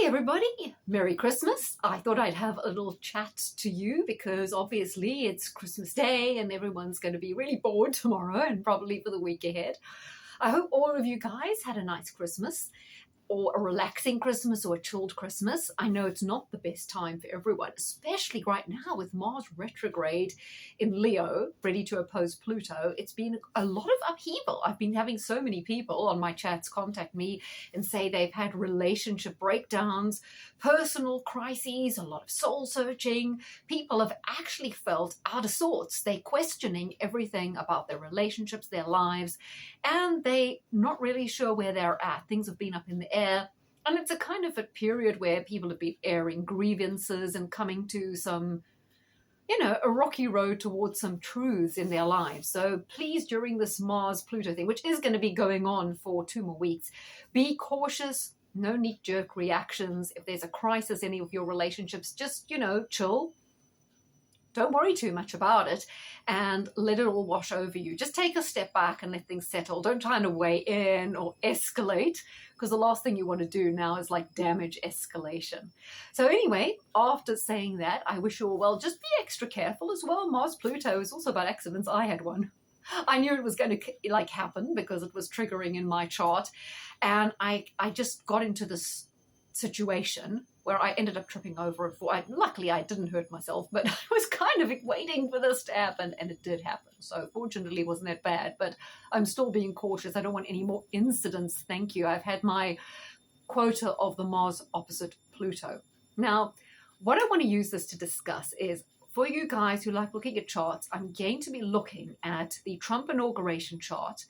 everybody, Merry Christmas. I thought I'd have a little chat to you because obviously it's Christmas Day and everyone's going to be really bored tomorrow and probably for the week ahead. I hope all of you guys had a nice Christmas, or a relaxing Christmas, or a chilled Christmas. I know it's not the best time for everyone, especially right now with Mars retrograde in Leo, ready to oppose Pluto. It's been a lot of upheaval. I've been having so many people on my chats contact me and say they've had relationship breakdowns, personal crises, a lot of soul searching. People have actually felt out of sorts. They're questioning everything about their relationships, their lives, and they're not really sure where they're at. Things have been up in the air. And it's a kind of a period where people have been airing grievances and coming to some, a rocky road towards some truths in their lives. So please, during this Mars-Pluto thing, which is going to be going on for 2 more weeks, be cautious. No knee-jerk reactions. If there's a crisis in any of your relationships, just, chill. Don't worry too much about it and let it all wash over you. Just take a step back and let things settle. Don't try to weigh in or escalate, because the last thing you want to do now is like damage escalation. So anyway, after saying that, I wish you all well. Just be extra careful as well. Mars-Pluto is also about accidents. I had one. I knew it was going to happen because it was triggering in my chart. And I just got into this situation where I ended up tripping over it. Luckily, I didn't hurt myself, but I was kind of waiting for this to happen, and it did happen. So fortunately, it wasn't that bad, but I'm still being cautious. I don't want any more incidents. Thank you. I've had my quota of the Mars opposite Pluto. Now, what I want to use this to discuss is, for you guys who like looking at charts, I'm going to be looking at the Trump inauguration chart.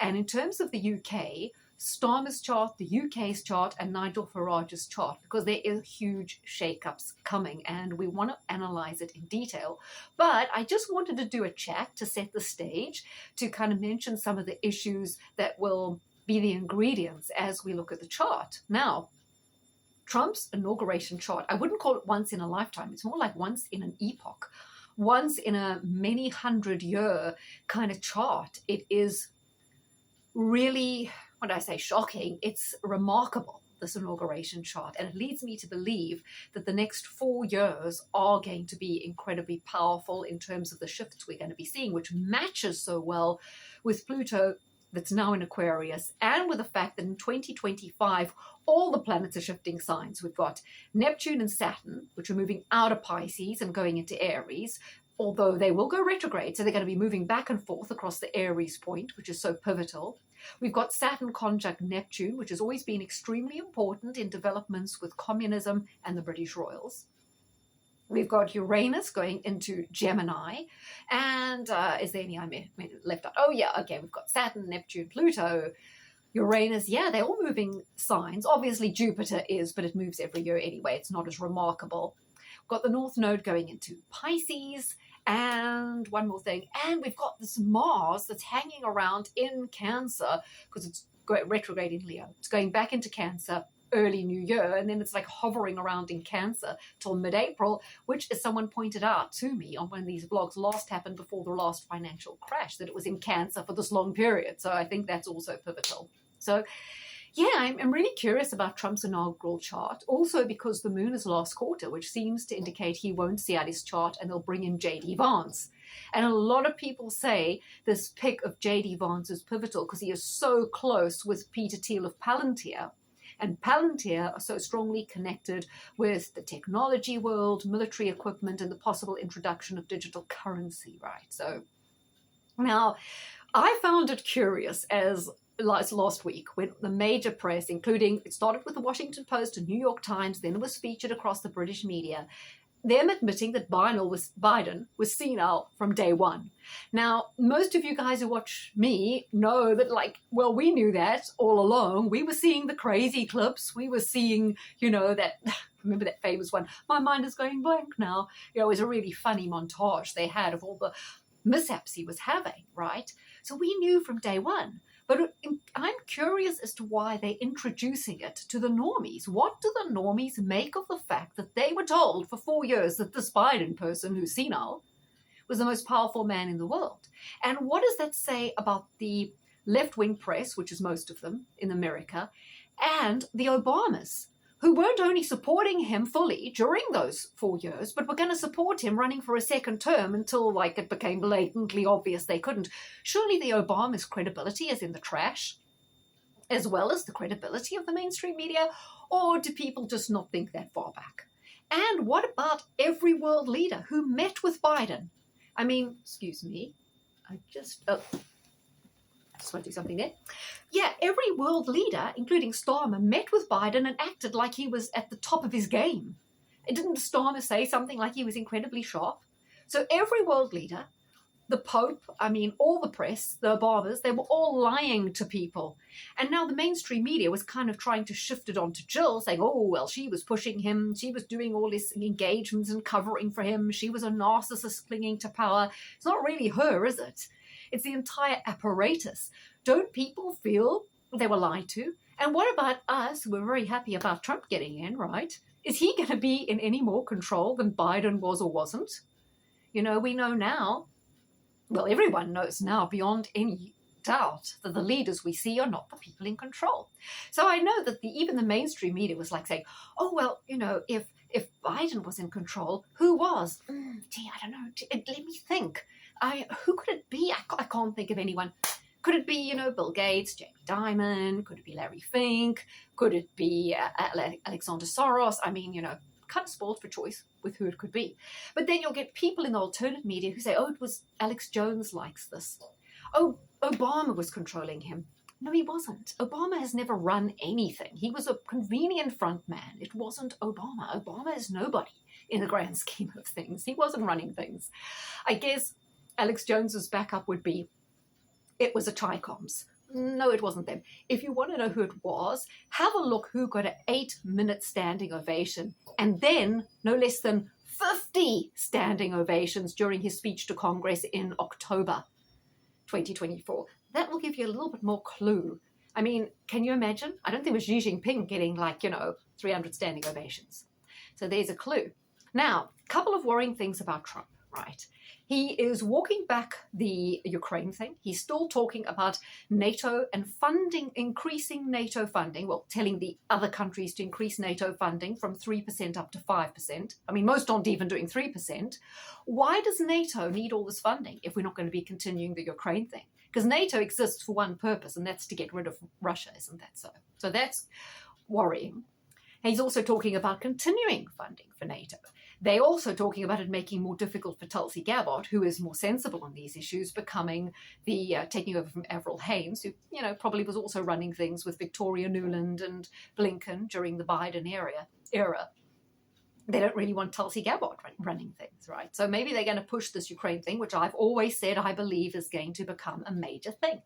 And in terms of the UK, Starmer's chart, the UK's chart, and Nigel Farage's chart, because there is huge shakeups coming and we want to analyze it in detail. But I just wanted to do a chat to set the stage, to kind of mention some of the issues that will be the ingredients as we look at the chart. Now, Trump's inauguration chart, I wouldn't call it once in a lifetime. It's more like once in an epoch, once in a many 100-year kind of chart. It is really, when I say shocking, it's remarkable, this inauguration chart. And it leads me to believe that the next 4 years are going to be incredibly powerful in terms of the shifts we're going to be seeing, which matches so well with Pluto that's now in Aquarius, and with the fact that in 2025, all the planets are shifting signs. We've got Neptune and Saturn, which are moving out of Pisces and going into Aries, although they will go retrograde. So they're going to be moving back and forth across the Aries point, which is so pivotal. We've got Saturn conjunct Neptune, which has always been extremely important in developments with communism and the British Royals. We've got Uranus going into Gemini. And is there any I left out? Oh, yeah. Okay. We've got Saturn, Neptune, Pluto, Uranus. Yeah, they're all moving signs. Obviously, Jupiter is, but it moves every year anyway. It's not as remarkable. We've got the North Node going into Pisces. And one more thing. And we've got this Mars that's hanging around in Cancer because it's retrograde in Leo. It's going back into Cancer early New Year, and then it's like hovering around in Cancer till mid-April, which, as someone pointed out to me on one of these blogs, last happened before the last financial crash, that it was in Cancer for this long period. So I think that's also pivotal. So yeah, I'm really curious about Trump's inaugural chart, also because the moon is last quarter, which seems to indicate he won't see out his chart and they'll bring in J.D. Vance. And a lot of people say this pick of J.D. Vance is pivotal because he is so close with Peter Thiel of Palantir. And Palantir are so strongly connected with the technology world, military equipment, and the possible introduction of digital currency, right? So now I found it curious as last week when the major press, including, it started with the Washington Post and New York Times, then it was featured across the British media, them admitting that Biden was senile from day one. Now, most of you guys who watch me know that, we knew that all along. We were seeing the crazy clips. We were seeing, that, remember that famous one, my mind is going blank now. It was a really funny montage they had of all the mishaps he was having, right? So we knew from day one. But I'm curious as to why they're introducing it to the normies. What do the normies make of the fact that they were told for 4 years that this Biden person, who's senile, was the most powerful man in the world? And what does that say about the left-wing press, which is most of them in America, and the Obamas, who weren't only supporting him fully during those 4 years, but were going to support him running for a second term until it became blatantly obvious they couldn't. Surely the Obama's credibility is in the trash, as well as the credibility of the mainstream media, or do people just not think that far back? And what about every world leader who met with Biden? I mean, excuse me, I just want to do something there. Yeah, every world leader, including Starmer, met with Biden and acted like he was at the top of his game. Didn't Starmer say something like he was incredibly sharp? So every world leader, the Pope, all the press, the Obamas, they were all lying to people. And now the mainstream media was kind of trying to shift it onto Jill, saying, oh, well, she was pushing him. She was doing all this engagements and covering for him. She was a narcissist clinging to power. It's not really her, is it? It's the entire apparatus. Don't people feel they were lied to? And what about us who were very happy about Trump getting in, right? Is he going to be in any more control than Biden was or wasn't? We know now, well, everyone knows now beyond any doubt that the leaders we see are not the people in control. So I know that even the mainstream media was saying, oh, well, if Biden was in control, who was? I don't know. Let me think. Who could it be? I can't think of anyone. Could it be, Bill Gates, Jamie Dimon? Could it be Larry Fink? Could it be Alexander Soros? Kind of spoiled for choice with who it could be. But then you'll get people in the alternate media who say, oh, it was Alex Jones likes this. Oh, Obama was controlling him. No, he wasn't. Obama has never run anything. He was a convenient front man. It wasn't Obama. Obama is nobody in the grand scheme of things. He wasn't running things. I guess Alex Jones's backup would be, it was a Chicoms. No, it wasn't them. If you want to know who it was, have a look who got an 8-minute standing ovation and then no less than 50 standing ovations during his speech to Congress in October 2024. That will give you a little bit more clue. Can you imagine? I don't think it was Xi Jinping getting 300 standing ovations. So there's a clue. Now, a couple of worrying things about Trump, right? He is walking back the Ukraine thing. He's still talking about NATO and increasing NATO funding. Well, telling the other countries to increase NATO funding from 3% up to 5%. Most aren't even doing 3%. Why does NATO need all this funding if we're not going to be continuing the Ukraine thing? Because NATO exists for one purpose, and that's to get rid of Russia, isn't that so? So that's worrying. He's also talking about continuing funding for NATO. They're also talking about it making more difficult for Tulsi Gabbard, who is more sensible on these issues, becoming taking over from Avril Haines, who, probably was also running things with Victoria Nuland and Blinken during the Biden era. They don't really want Tulsi Gabbard running things, right? So maybe they're going to push this Ukraine thing, which I've always said I believe is going to become a major thing.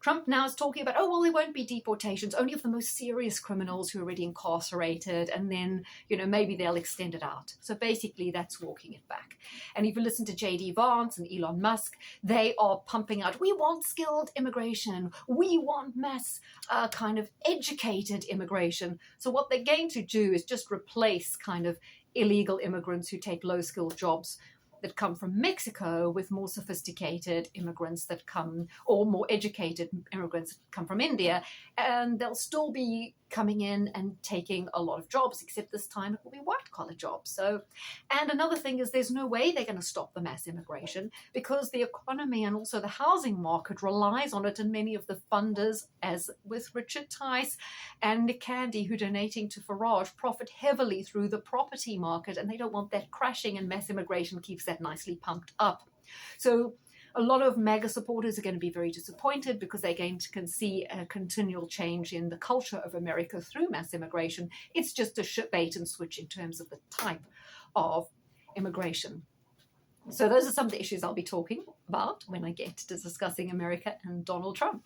Trump now is talking about, oh, well, there won't be deportations, only of the most serious criminals who are already incarcerated, and then, maybe they'll extend it out. So basically, that's walking it back. And if you listen to J.D. Vance and Elon Musk, they are pumping out, we want skilled immigration, we want mass kind of educated immigration. So what they're going to do is just replace kind of illegal immigrants who take low-skilled jobs that come from Mexico with more sophisticated immigrants that come, or more educated immigrants that come from India, and they'll still be coming in and taking a lot of jobs, except this time it will be white-collar jobs. So, and another thing is there's no way they're going to stop the mass immigration because the economy and also the housing market relies on it, and many of the funders, as with Richard Tice and Nick Candy, who are donating to Farage, profit heavily through the property market, and they don't want that crashing, and mass immigration keeps that nicely pumped up. So a lot of MAGA supporters are going to be very disappointed because they're going to see a continual change in the culture of America through mass immigration. It's just a bait and switch in terms of the type of immigration. So those are some of the issues I'll be talking about when I get to discussing America and Donald Trump.